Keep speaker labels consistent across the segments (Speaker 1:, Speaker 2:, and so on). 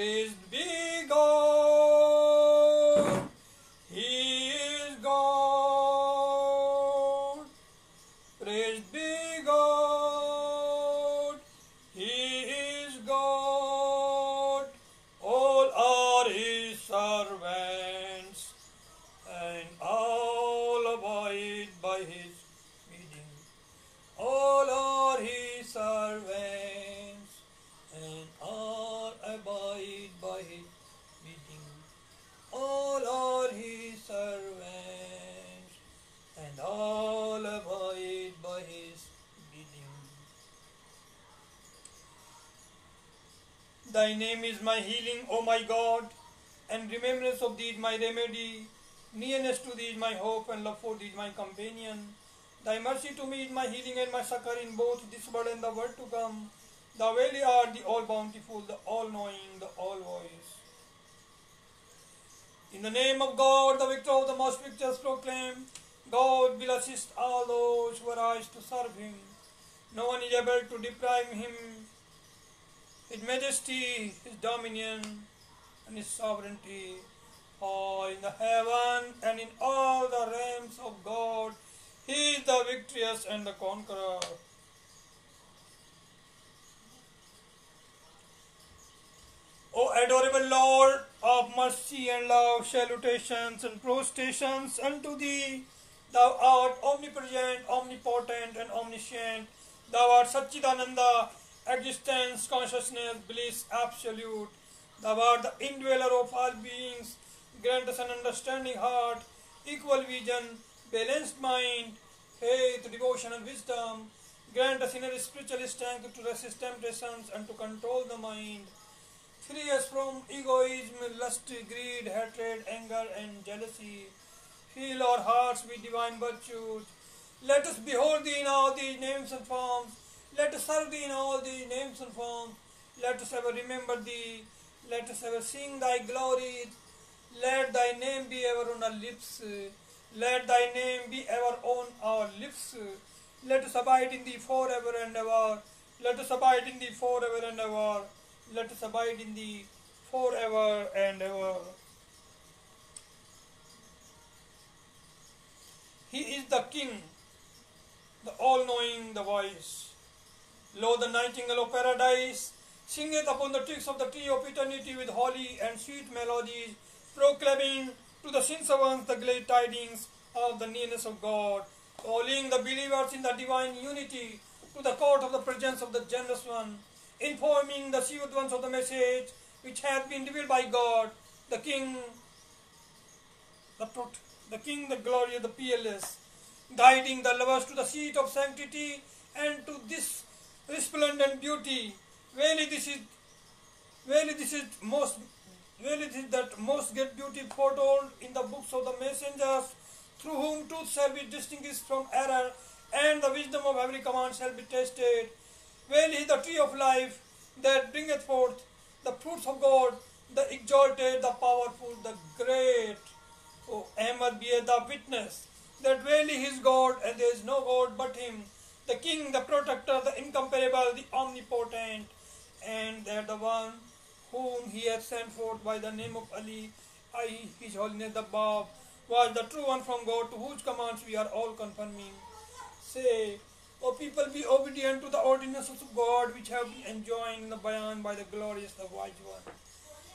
Speaker 1: Praised be God. He is God. Praised be God. He is God. All are His servants, and all abide by His bidding. All are His servants, and all abide by His bidding. All are His servants, and all abide by His bidding. Thy name is my healing, O my God, and remembrance of Thee is my remedy. Nearness to Thee is my hope, and love for Thee is my companion. Thy mercy to me is my healing and my succor in both this world and the world to come. Thou really art the all-bountiful, the all-knowing, the all-wise. In the name of God, the victor of the most victors, proclaim, God will assist all those who arise to serve Him. No one is able to deprive Him His majesty, His dominion, and His sovereignty. For in the heaven and in all the realms of God, He is the victorious and the conqueror. O adorable Lord of mercy and love, salutations and prostrations unto Thee. Thou art omnipresent, omnipotent, and omniscient. Thou art Satchidananda, existence, consciousness, bliss, absolute. Thou art the indweller of all beings. Grant us an understanding heart, equal vision, balanced mind, faith, devotion, and wisdom. Grant us inner spiritual strength to resist temptations and to control the mind. Free us from egoism, lust, greed, hatred, anger, and jealousy. Fill our hearts with divine virtues. Let us behold Thee in all these names and forms. Let us serve Thee in all these names and forms. Let us ever remember Thee. Let us ever sing Thy glories. Let Thy name be ever on our lips. Let Thy name be ever on our lips. Let us abide in Thee forever and ever. Let us abide in Thee forever and ever. Let us abide in Thee forever and ever. He is the King, the all-knowing, the wise. Lo, the nightingale of paradise singeth upon the twigs of the tree of eternity with holy and sweet melodies, proclaiming to the sinful ones the glad tidings of the nearness of God, calling the believers in the divine unity to the court of the presence of the generous one, informing the sealed ones of the message which hath been revealed by God, the King, the glorious, the peerless, guiding the lovers to the seat of sanctity and to this resplendent beauty. Verily this is that most great beauty foretold in the books of the messengers, through whom truth shall be distinguished from error, and the wisdom of every command shall be tested. Verily the tree of life that bringeth forth the fruits of God, the exalted, the powerful, the great. O Ahmad, be the witness that verily He is God, and there is no God but Him, the King, the Protector, the Incomparable, the Omnipotent, and that the one whom He hath sent forth by the name of Ali, i.e. His Holiness the Bab, was the true one from God, to whose commands we are all conforming. Say, O people, be obedient to the ordinances of God, which have been enjoined in the Bayan by the glorious, the wise one.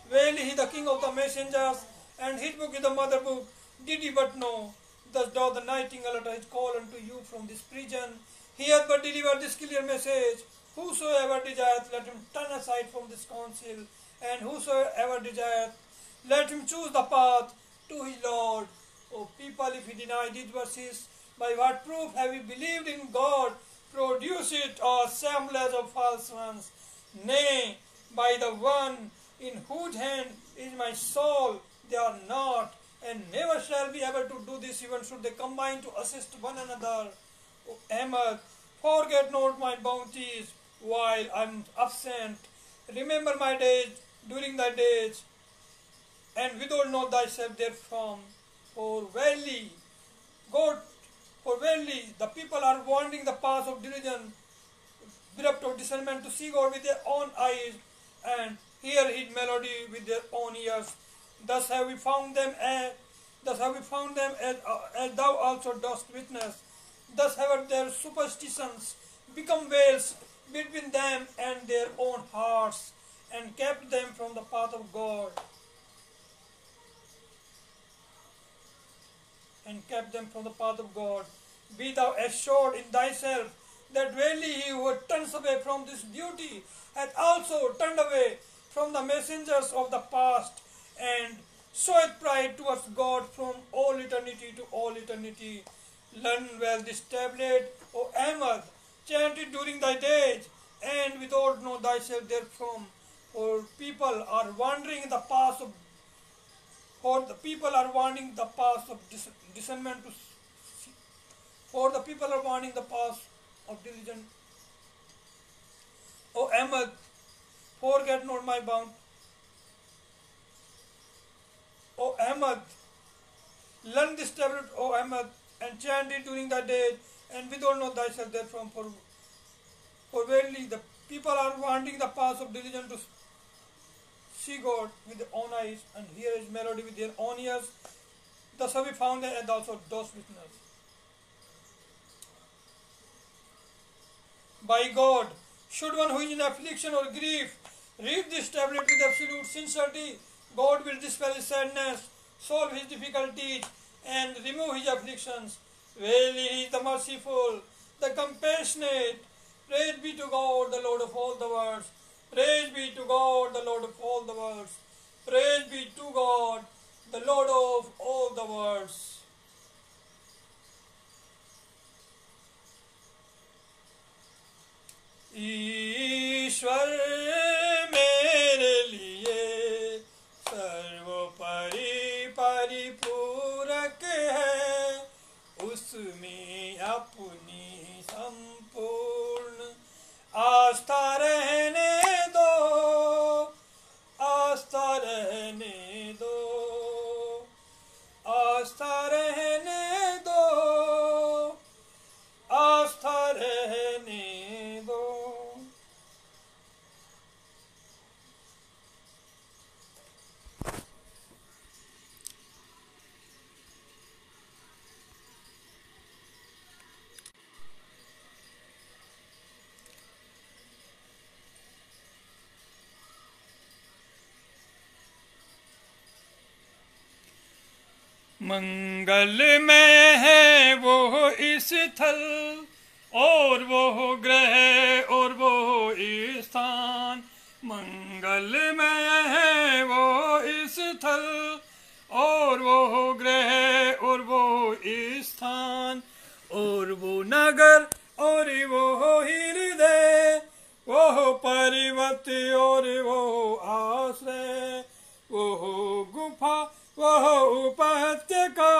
Speaker 1: Verily He, the King of the messengers, and His book is the mother book, did ye but know. Thus doth the nightingale utter his call unto you from this prison. He hath but delivered this clear message. Whosoever desireth, let him turn aside from this counsel, and whosoever desireth, let him choose the path to his Lord. O people, if you deny these verses, by what proof have you believed in God? Produce it, or assemblage of false ones. Nay, by the one in whose hand is my soul, they are not, and never shall be able to do this, even should they combine to assist one another. O Ahmad, forget not my bounties while I am absent. Remember my days during thy days, and withhold not thyself therefrom. For verily, the people are wandering the path of diligence, bereft of discernment to see God with their own eyes, and hear his melody with their own ears. Thus have we found them as thou also dost witness. Thus have their superstitions become veils between them and their own hearts, and kept them from the path of God. And kept them from the path of God. Be thou assured in thyself that verily he who turns away from this beauty hath also turned away from the messengers of the past, and showeth pride towards God from all eternity to all eternity. Learn well this tablet, O Ahmad, chant it during thy days, and withhold not thyself therefrom, for people are wandering the path of discernment for the people are wanting the path of diligence. O Ahmad, forget not my bound. O Ahmad, learn this tablet, O Ahmad, and chant it during the day, and withhold not thyself therefrom, for verily the people are wanting the path of diligence to see God with their own eyes and hear his melody with their own ears. Thus have we found them, and also those witnesses. By God, should one who is in affliction or grief read this tablet with absolute sincerity, God will dispel his sadness, solve his difficulties, and remove his afflictions. Verily he is the merciful, the compassionate. Praise be to God, the Lord of all the worlds. Praise be to God, the Lord of all the worlds. Praise be to God, the Lord of all the worlds. ईश्वर मेरे लिए सर्वोपरि परिपूरक है, उसमें अपनी संपूर्ण आस्था रहने दो, आस्था रहने दो, आस्था रहने दो, आस्था रहने दो। मंगलमय है वो इस स्थल और वो ग्रह और वो स्थान, मंगलमय है वो इस स्थल और वो ग्रह और वो स्थान, और वो नगर और वो हृदय, वो पर्वत और वो आश्रय, वो गुफा, वह उपत्यका,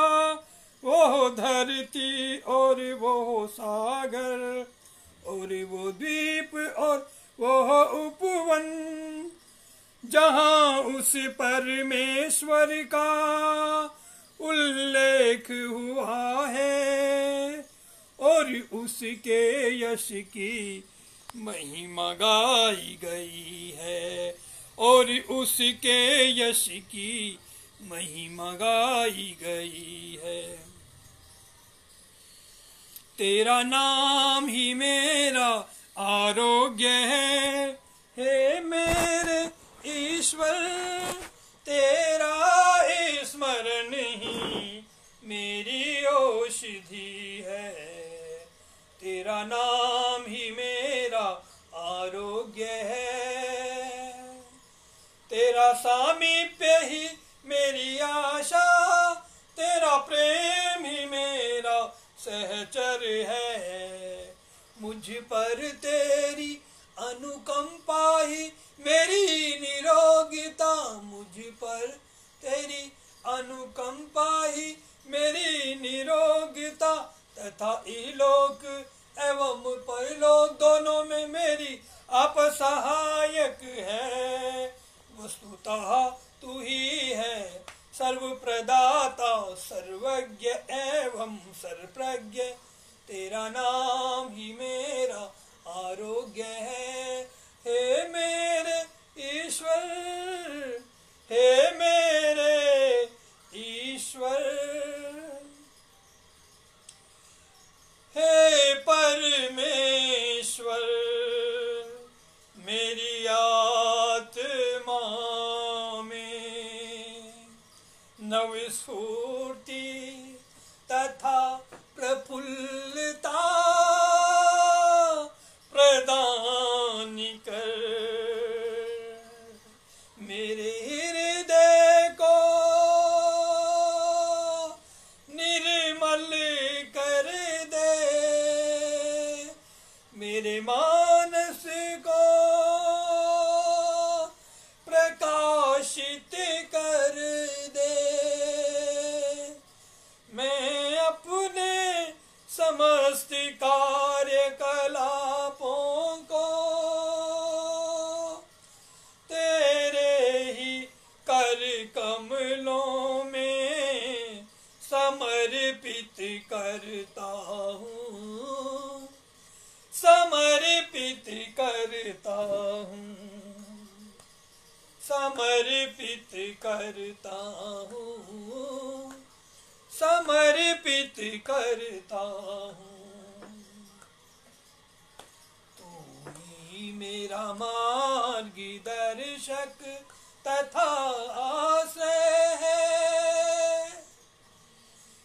Speaker 1: वो धरती और वो सागर, और वो द्वीप और वो उपवन, जहाँ उस परमेश्वर का उल्लेख हुआ है और उसके यश की महिमा गाई गई है, और उसके यश की महिमा गाई गई है। तेरा नाम ही मेरा आरोग्य है, हे मेरे ईश्वर, तेरा स्मरण ही मेरी औषधि है, तेरा नाम ही मेरा आरोग्य है, तेरा सामीप्य ही मेरी आशा, तेरा प्रेम ही मेरा सहचर है, मुझ पर तेरी अनुकंपा ही मेरी निरोगिता, मुझ पर तेरी अनुकंपा ही मेरी निरोगिता, तथा इलोक एवं परलोक दोनों में मेरी आप सहायक है। वस्तुतः तू ही है सर्व प्रदाता, सर्वज्ञ एवं सर्वप्रज्ञ, तेरा नाम ही मेरा आरोग्य है, हे मेरे ईश्वर। नव स्फूर्ति तथा प्रफुल्लता प्रदान कर। मेरे हृदय को निर्मल कर दे, मेरे मानस को प्रकाशित कर दे। मैं अपने समस्त कार्यकलापों को तेरे ही कर कमलों में समर्पित करता हूँ, समर्पित करता हूँ, समर्पित करता हूँ, समर्पित करता हूँ। तू ही मेरा मार्गदर्शक तथा आश्रय है।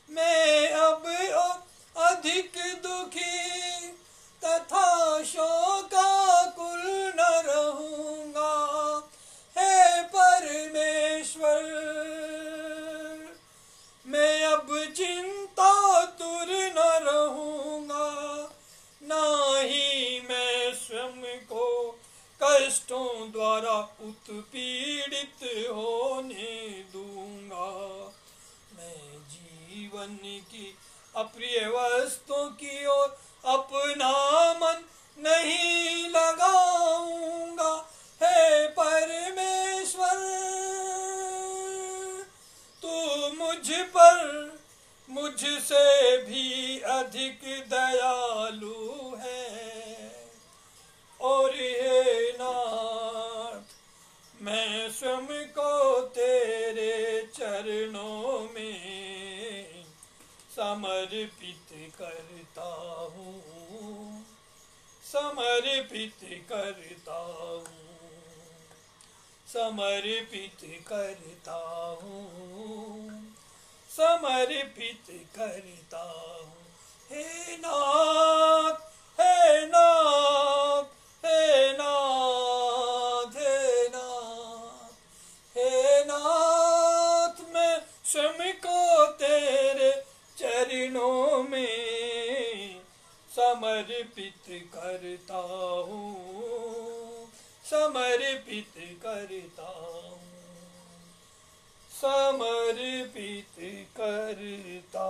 Speaker 1: मैं अब अधिक दुखी तथा शोकाकुल न रहूँगा। हे परमेश्वर, मैं अब चिंतातुर न रहूँगा, ना ही मैं स्वयं को कष्टों द्वारा उत्पीड़ित होने दूंगा। मैं जीवन की अप्रिय वस्तुओं की ओर अपना मन नहीं लगाऊंगा। हे परमेश्वर, तू मुझ पर मुझसे भी अधिक दयालु है। और हे नाथ, मैं स्वयं को तेरे चरणों में समर्पित करता हूँ, समर्पित करता हूँ, समर्पित करता हूँ, समर्पित करता हूँ। हे नाथ, हे नाथ, हे नाथ, हे नाथ, हे नाथ, मैं स्वयं को तेरे चरणों में समर्पित करता हूँ, समर्पित करता हूँ, समर्पित करता